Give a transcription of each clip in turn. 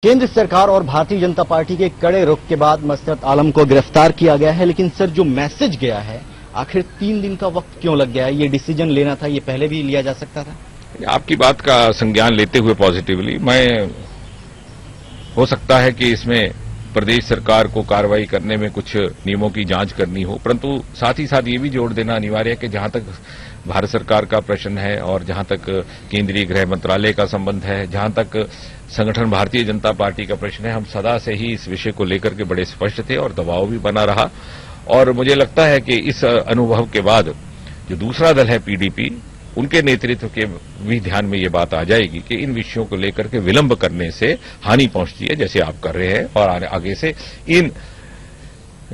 केंद्र सरकार और भारतीय जनता पार्टी के कड़े रुख के बाद मसरत आलम को गिरफ्तार किया गया है, लेकिन सर जो मैसेज गया है, आखिर 3 दिन का वक्त क्यों लग गया है? ये डिसीजन लेना था, ये पहले भी लिया जा सकता था। आपकी बात का संज्ञान लेते हुए पॉजिटिवली हो सकता है कि इसमें प्रदेश सरकार को कार्रवाई करने में कुछ नियमों की जांच करनी हो, परंतु साथ ही साथ ये भी जोड़ देना अनिवार्य है कि जहां तक भारत सरकार का प्रश्न है और जहां तक केंद्रीय गृह मंत्रालय का संबंध है, जहां तक संगठन भारतीय जनता पार्टी का प्रश्न है, हम सदा से ही इस विषय को लेकर के बड़े स्पष्ट थे और दबाव भी बना रहा। और मुझे लगता है कि इस अनुभव के बाद जो दूसरा दल है पीडीपी, उनके नेतृत्व के भी ध्यान में ये बात आ जाएगी कि इन विषयों को लेकर के विलंब करने से हानि पहुंचती है, जैसे आप कर रहे हैं, और आगे से इन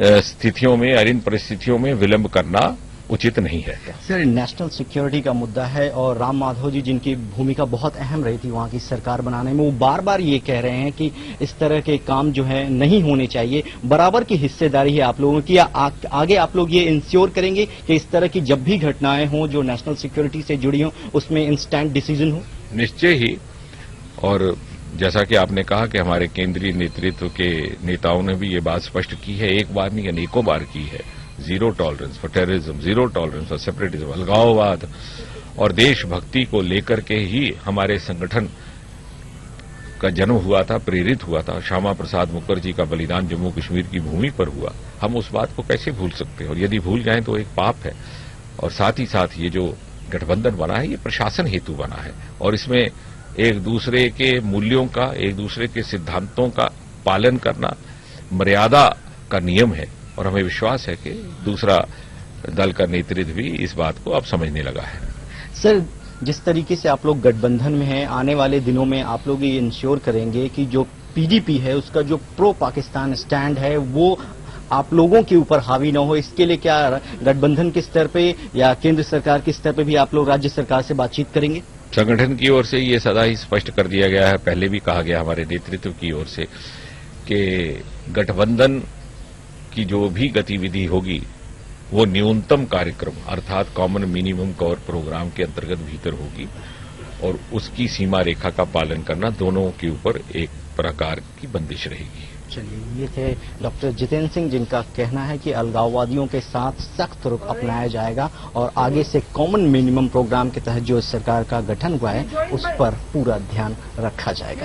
स्थितियों में और इन परिस्थितियों में विलंब करना उचित नहीं है। सर, नेशनल सिक्योरिटी का मुद्दा है और राम माधव जी, जिनकी भूमिका बहुत अहम रही थी वहां की सरकार बनाने में, वो बार बार ये कह रहे हैं कि इस तरह के काम जो है नहीं होने चाहिए। बराबर की हिस्सेदारी है आप लोगों की, आगे आप लोग ये इंश्योर करेंगे कि इस तरह की जब भी घटनाएं हों जो नेशनल सिक्योरिटी से जुड़ी हों, उसमें इंस्टेंट डिसीजन हो? निश्चय ही। और जैसा कि आपने कहा कि हमारे केंद्रीय नेतृत्व के नेताओं ने भी ये बात स्पष्ट की है, एक बार नहीं अनेकों बार की है। Zero tolerance for terrorism, zero tolerance for separatism, अलगाववाद और देशभक्ति को लेकर के ही हमारे संगठन का जन्म हुआ था, प्रेरित हुआ था। श्यामा प्रसाद मुखर्जी का बलिदान जम्मू कश्मीर की भूमि पर हुआ। हम उस बात को कैसे भूल सकते हैं? और यदि भूल जाएं तो एक पाप है। और साथ ही साथ ये जो गठबंधन बना है, ये प्रशासन हेतु बना है और इसमें एक दूसरे के मूल्यों का, एक दूसरे के सिद्धांतों का पालन करना मर्यादा का नियम है। और हमें विश्वास है कि दूसरा दल का नेतृत्व भी इस बात को अब समझने लगा है। सर, जिस तरीके से आप लोग गठबंधन में हैं, आने वाले दिनों में आप लोग ये इंश्योर करेंगे कि जो पीडीपी है उसका जो प्रो पाकिस्तान स्टैंड है वो आप लोगों के ऊपर हावी न हो। इसके लिए क्या गठबंधन के स्तर पे या केंद्र सरकार के स्तर पे भी आप लोग राज्य सरकार से बातचीत करेंगे? संगठन की ओर से ये सदा ही स्पष्ट कर दिया गया है, पहले भी कहा गया हमारे नेतृत्व की ओर से, कि गठबंधन की जो भी गतिविधि होगी वो न्यूनतम कार्यक्रम अर्थात कॉमन मिनिमम कोर प्रोग्राम के अंतर्गत भीतर होगी और उसकी सीमा रेखा का पालन करना दोनों के ऊपर एक प्रकार की बंदिश रहेगी। चलिए, ये थे डॉक्टर जितेंद्र सिंह, जिनका कहना है कि अलगाववादियों के साथ सख्त रुख अपनाया जाएगा और आगे से कॉमन मिनिमम प्रोग्राम के तहत जो सरकार का गठन हुआ है उस पर पूरा ध्यान रखा जाएगा।